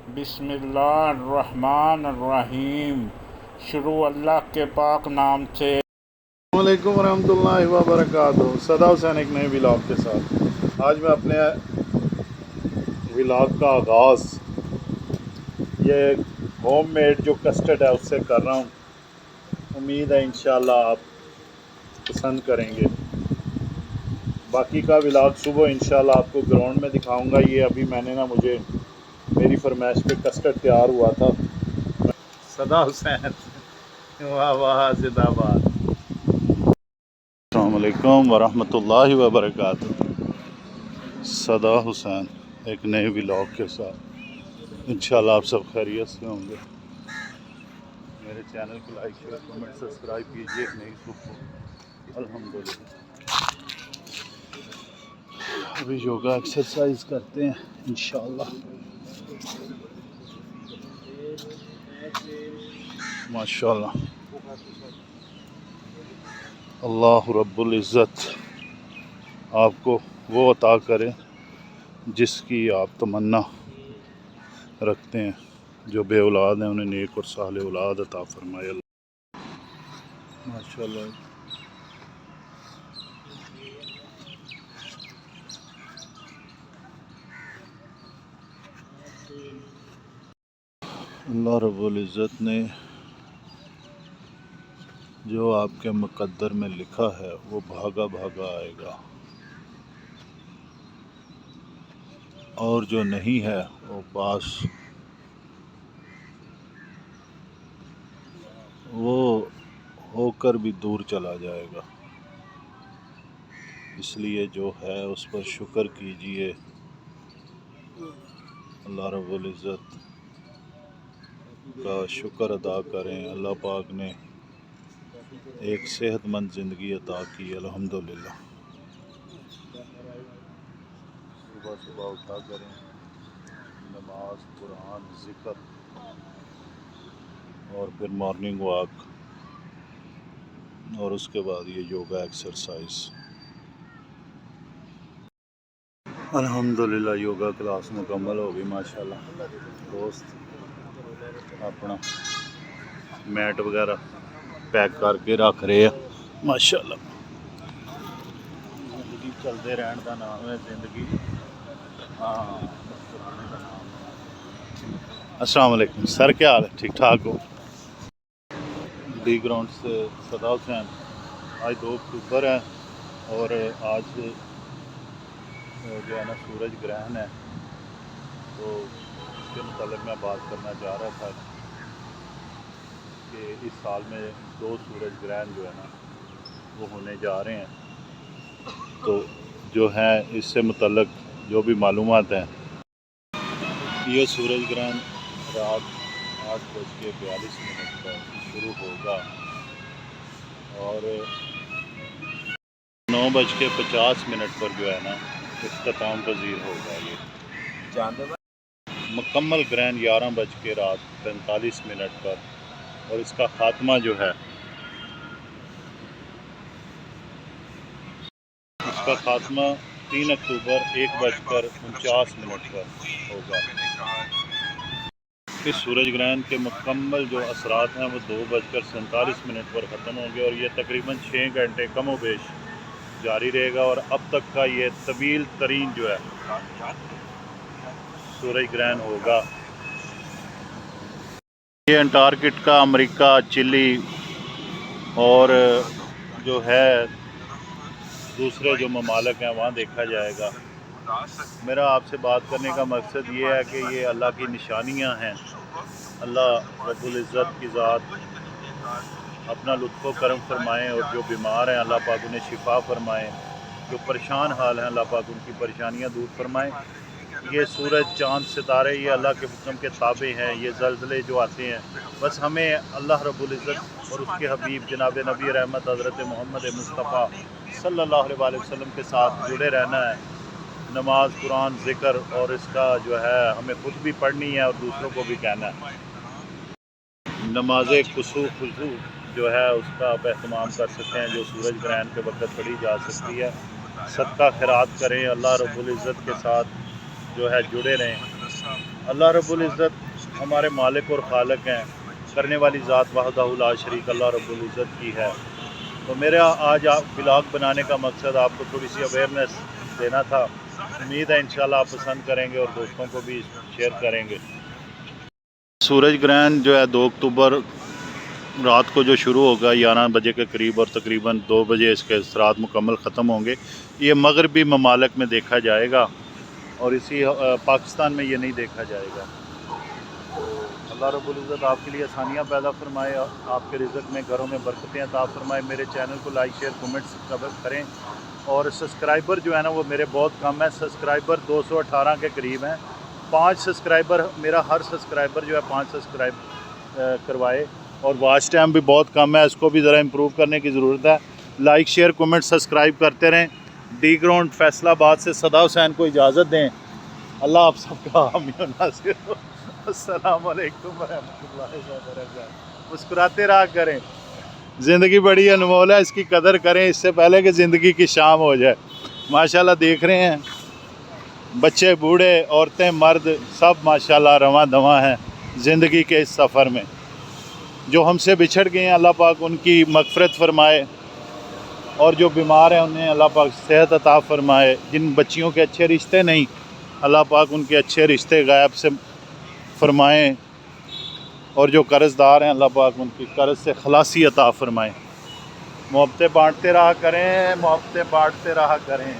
बिस्मिल्लाहिर्रहमानिर्रहीम। शुरू अल्लाह के पाक नाम से। अस्सलामुअलैकुम वरहमतुल्लाहि वबरकातुहू। सदा हुसैन एक नए व्लॉग के साथ आज मैं अपने व्लॉग का आगाज़ ये होम मेड जो कस्टर्ड है उससे कर रहा हूँ। उम्मीद है इंशाल्लाह आप पसंद करेंगे। बाकी का व्लॉग सुबह इंशाल्लाह आपको ग्राउंड में दिखाऊंगा। ये अभी मैंने ना मुझे मेरी फरमाइश पे कस्टर्ड तैयार हुआ था। सदा हुसैन वाह वाह जिंदाबाद। अस्सलाम वालेकुम वरहमतुल्लाहि वबरकातुहू। सदा हुसैन एक नए व्लॉग के साथ इंशाल्लाह आप सब खैरियत से होंगे। मेरे चैनल को लाइक शेयर कमेंट सब्सक्राइब कीजिए। एक नई सुबह अल्हम्दुलिल्लाह। अभी योगा एक्सरसाइज करते हैं इंशाल्लाह। माशाल्लाह अल्लाह रब्बुल इज़्ज़त आपको वो अता करे जिसकी आप तमन्ना रखते हैं। जो बे औलाद हैं उन्हें नेक और साले औलाद अता फरमाए माशाल्लाह। अल्लाह रब्बुल इज़्ज़त ने जो आपके मुक़द्दर में लिखा है वो भागा भागा आएगा, और जो नहीं है वो पास वो होकर भी दूर चला जाएगा। इसलिए जो है उस पर शुक्र कीजिए। अल्लाह रब्बुल इज़्ज़त का शुक्र अदा करें। अल्लाह पाक ने एक सेहतमंद ज़िंदगी अता की अल्हम्दुलिल्लाह। सुबह सुबह उठा करें, नमाज कुरान ज़िक्र और फिर मॉर्निंग वॉक और उसके बाद ये योगा एक्सरसाइज। अल्हम्दुलिल्लाह योगा क्लास मुकम्मल हो गई माशाल्लाह। दोस्त अपना मैट वगैरह पैक करके रख रहे हैं माशाल्लाह। ज़िंदगी चलते रहने का नाम है ज़िंदगी। हाँ अस्सलाम वालेकुम सर, क्या हाल है? ठीक ठाक हो? डी ग्राउंड से सदा हुसैन। आज 2 अक्टूबर है और आज जो है ना सूरज ग्रहण है, तो उसके मतलब मैं बात करना चाह रहा था कि इस साल में 2 सूरज ग्रहण जो है ना वो होने जा रहे हैं। तो जो है इससे मुतल्लक जो भी मालूमात हैं, ये सूरज ग्रहण रात 8:42 पर शुरू होगा और 9:50 पर जो है ना इख्तिताम पजीर होगा। ये मुकम्मल ग्रहण 11:45 पर और इसका ख़ात्मा जो है इसका ख़ात्मा 3 अक्टूबर 1:49 पर होगा। इस सूरज ग्रहण के मुकम्मल जो असरात हैं वो 2:47 पर ख़त्म होंगे और ये तकरीबन 6 घंटे कम व बेश जारी रहेगा। और अब तक का ये तवील तरीन जो है सूरज ग्रहण होगा। ये अंटार्कटिका, अमेरिका, चिली और जो है दूसरे जो ममालिक हैं वहाँ देखा जाएगा। मेरा आपसे बात करने का मकसद ये है कि ये अल्लाह की निशानियाँ हैं। अल्लाह रब्बुल इज़्ज़त की ज़ात अपना लुत्फ़ करम फरमाएँ और जो बीमार हैं अल्लाह पाक उन्हें शिफा फरमाएँ। जो परेशान हाल हैं अल्लाह पाक उनकी परेशानियाँ दूर फरमाएँ। ये सूरज चाँद सितारे ये अल्लाह के हुक्म के ताबे हैं। ये ज़लज़ले जो आते हैं बस हमें अल्लाह रब्बुल इज़्ज़त और उसके हबीब जनाब नबी रहमत हज़रत मोहम्मद मुस्तफ़ा सल्लल्लाहु अलैहि वसल्लम के साथ जुड़े रहना है। नमाज कुरान ज़िक्र और इसका जो है हमें खुद भी पढ़नी है और दूसरों को भी कहना है। नमाज कुसूफ जो है उसका आप एहतमाम कर सकते हैं, जो सूरज ग्रहण के वक्त पढ़ी जा सकती है। सदका खैरात करें, अल्लाह रब्बुल इज़्ज़त के साथ जो है जुड़े रहें। اللہ رب العزت ہمارے مالک اور خالق ہیں، کرنے والی ذات وحدہ لا شریک اللہ رب العزت کی ہے۔ تو میرا آج آپ بلاگ بنانے کا مقصد آپ کو تھوڑی سی اویئرنیس دینا تھا۔ امید ہے انشاءاللہ آپ پسند کریں گے اور دوستوں کو بھی شیئر کریں گے۔ سورج گرہن جو ہے 2 اکتوبر رات کو جو شروع ہوگا 11 بجے کے قریب اور تقریباً 2 بجے اس کے اثرات مکمل ختم ہوں گے۔ یہ مغربی ممالک میں دیکھا جائے گا اور اسی پاکستان میں یہ نہیں دیکھا جائے گا۔ اللہ رب العزت آپ کے لیے آسانیاں پیدا فرمائے، آپ کے رزق میں گھروں میں برکتیں عطا فرمائے۔ میرے چینل کو لائک شیئر کمنٹ کریں، اور سبسکرائبر جو ہے نا وہ میرے بہت کم ہے۔ سبسکرائبر 218 کے قریب ہیں۔ 5 سبسکرائبر، میرا ہر سبسکرائبر جو ہے 5 سبسکرائب کروائے، اور واچ ٹائم بھی بہت کم ہے، اس کو بھی ذرا امپروو کرنے کی ضرورت ہے۔ لائک شیئر کمنٹ سبسکرائب کرتے رہیں۔ ڈی گراؤنڈ فیصل آباد سے صدا حسین کو اجازت دیں۔ اللہ آپ سب کا حامی و ناصر ہو۔ السلام علیکم ورحمۃ اللہ وبرکاتہ۔ مسکراتے رہا کریں، زندگی بڑی انمول ہے، اس کی قدر کریں اس سے پہلے کہ زندگی کی شام ہو جائے۔ ماشاءاللہ دیکھ رہے ہیں بچے بوڑھے عورتیں مرد سب ماشاءاللہ رواں دواں ہیں زندگی کے اس سفر میں۔ جو ہم سے بچھڑ گئے ہیں اللہ پاک ان کی مغفرت فرمائے، اور جو بیمار ہیں انہیں اللہ پاک صحت عطا فرمائے۔ جن بچیوں کے اچھے رشتے نہیں، اللہ پاک ان کے اچھے رشتے غائب سے فرمائیں، اور جو قرض دار ہیں اللہ پاک ان کی قرض سے خلاصی عطا فرمائیں۔ محبتیں بانٹتے رہا کریں، محبتیں بانٹتے رہا کریں۔